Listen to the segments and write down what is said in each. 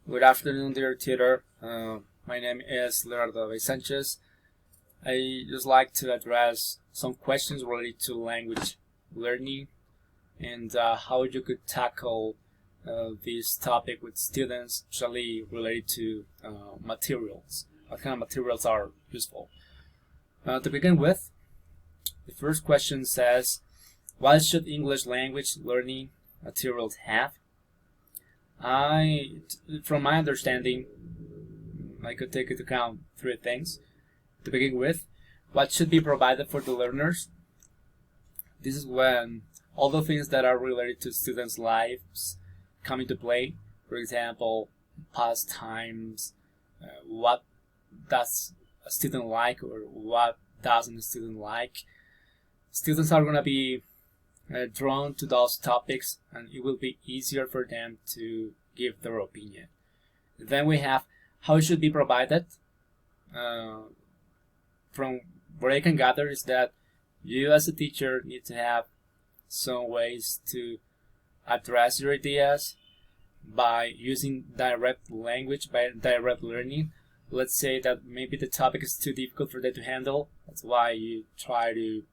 Good afternoon, dear tutor. My name is Leonardo Sanchez. I just like to address some questions related to language learning and how you could tackle this topic with students, especially related to materials. What kind of materials are useful? To begin with, the first question says, what should English language learning materials have? From my understanding, I could take into account three things. To begin with, what should be provided for the learners? This is when all the things that are related to students' lives come into play. For example, pastimes, what does a student like or what doesn't a student like. Students are going to be drawn to those topics, and it will be easier for them to give their opinion. Then we have how it should be provided. From what I can gather is that you as a teacher need to have some ways to address your ideas by using direct language, by direct learning. Let's say that maybe the topic is too difficult for them to handle. That's why you try to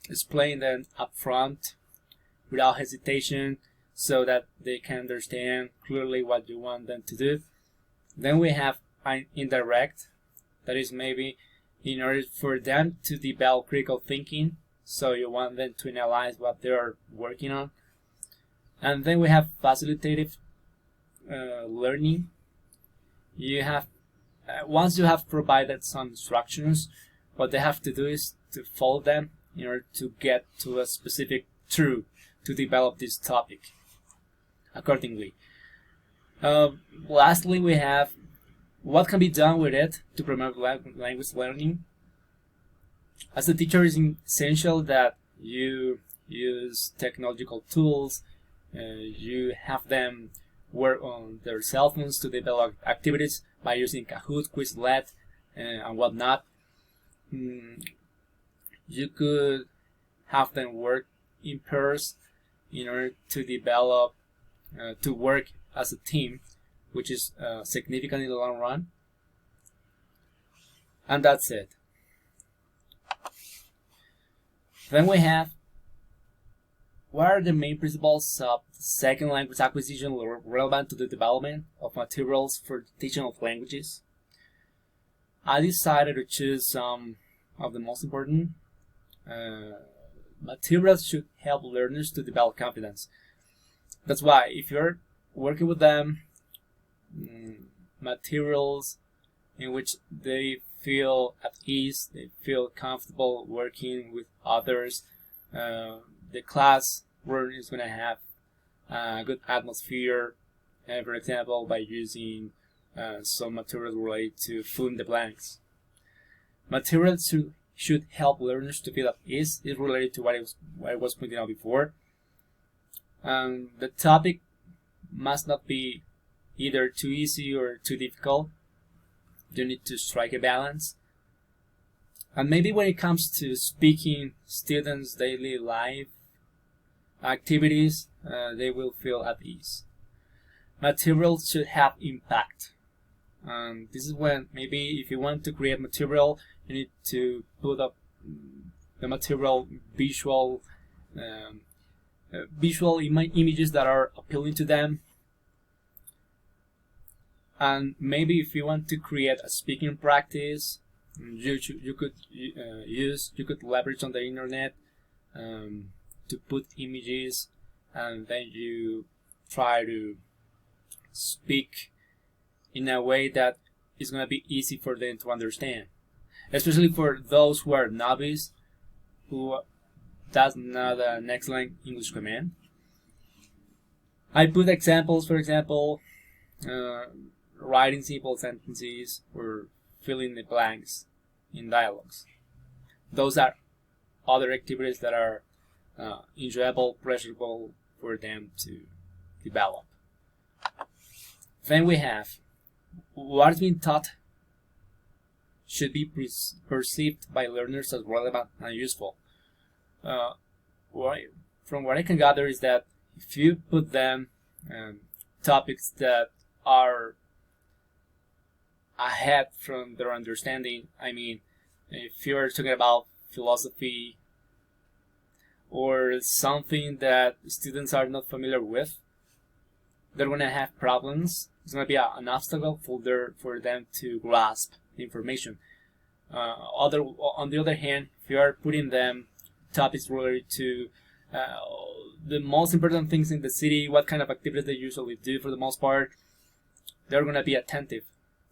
explain them up front without hesitation so that they can understand clearly what you want them to do. Then we have an indirect, that is maybe in order for them to develop critical thinking, so you want them to analyze what they are working on. And then we have facilitative learning. You have once you have provided some instructions, what they have to do is to follow them in order to get to a specific truth to develop this topic accordingly. Lastly, we have what can be done with it to promote language learning. As a teacher, it's essential that you use technological tools. You have them work on their cell phones to develop activities by using Kahoot, Quizlet, and whatnot. You could have them work in pairs in order to develop, to work as a team, which is significant in the long run. And that's it. Then we have, what are the main principles of second language acquisition relevant to the development of materials for the teaching of languages? I decided to choose some of the most important. Materials should help learners to develop confidence. That's why if you're working with them, materials in which they feel at ease, they feel comfortable working with others, the class room is going to have a good atmosphere, for example, by using some materials related to fill in the blanks. Materials should help learners to feel at ease. Is related to what I was pointing out before. The topic must not be either too easy or too difficult. You need to strike a balance. And maybe when it comes to speaking students' daily life activities, they will feel at ease. Materials should have impact. This is when maybe if you want to create material, you need to put up the material visual images that are appealing to them. And maybe if you want to create a speaking practice, you could leverage on the internet to put images, and then you try to speak in a way that is going to be easy for them to understand, especially for those who are novice, who does not an excellent English command. I put examples, for example, writing simple sentences or filling the blanks in dialogues. Those are other activities that are enjoyable, pleasurable for them to develop. Then we have what is being taught should be perceived by learners as relevant and useful. From what I can gather is that if you put them topics that are ahead from their understanding. I mean, if you're talking about philosophy or something that students are not familiar with, they're going to have problems. It's going to be an obstacle for them to grasp the information. On the other hand, if you are putting them topics related to the most important things in the city, what kind of activities they usually do for the most part, they're going to be attentive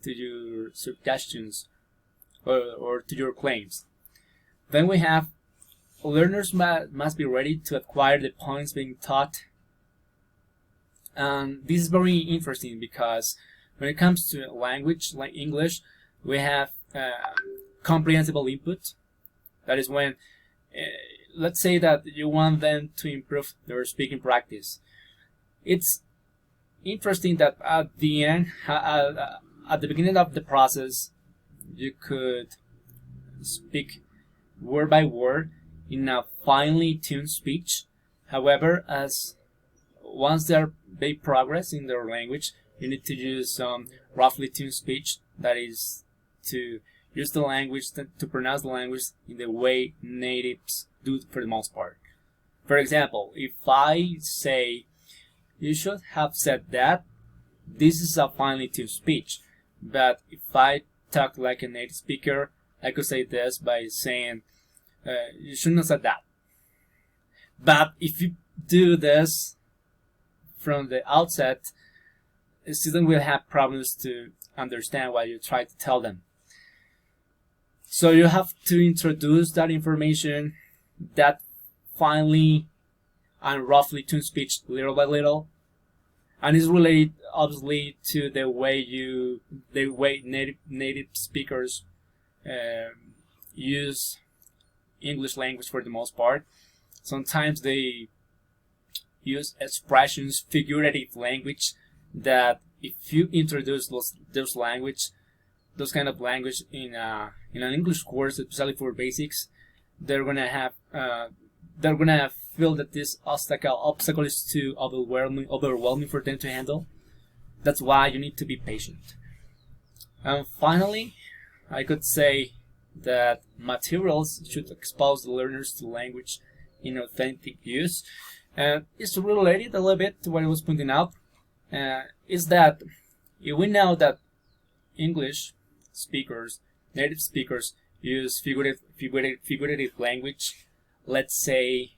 to your suggestions or to your claims. Then we have learners must be ready to acquire the points being taught. And this is very interesting because when it comes to language, like English, we have comprehensible input. That is when, let's say that you want them to improve their speaking practice. It's interesting that at the end, at the beginning of the process, you could speak word by word in a finely tuned speech. However, once they progress in their language, you need to use some roughly tuned speech. That is to use the language to pronounce the language in the way natives do for the most part. For example, if I say, "You should have said that," this is a finely tuned speech. But if I talk like a native speaker, I could say this by saying, "You shouldn't have said that." But if you do this from the outset, a student will have problems to understand what you try to tell them. So you have to introduce that information, that finely and roughly tuned speech, little by little, and it's related obviously to the way native speakers use English language for the most part. Sometimes they use expressions, figurative language, that if you introduce those kind of language in an English course, especially for basics, they're gonna feel that this obstacle is too overwhelming for them to handle. That's why you need to be patient. And finally, I could say that materials should expose the learners to language in authentic use. And it's related a little bit to what I was pointing out, is that if we know that English speakers, native speakers, use figurative language, let's say,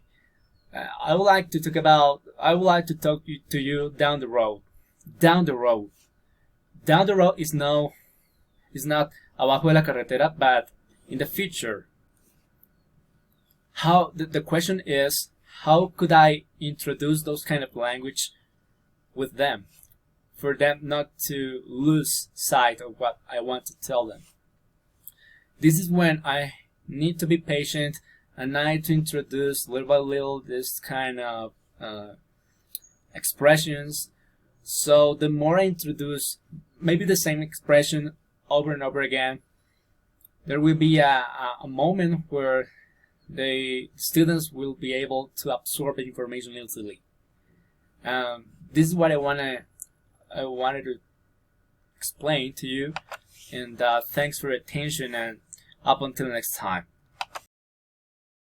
I would like to talk to you down the road. Down the road is not abajo de la carretera, but in the future. The question is, how could I introduce those kind of language with them, for them not to lose sight of what I want to tell them? This is when I need to be patient, and I need to introduce little by little this kind of expressions. So the more I introduce maybe the same expression over and over again, there will be a moment where the students will be able to absorb the information easily. This is what I wanted to explain to you, and thanks for your attention, and up until next time.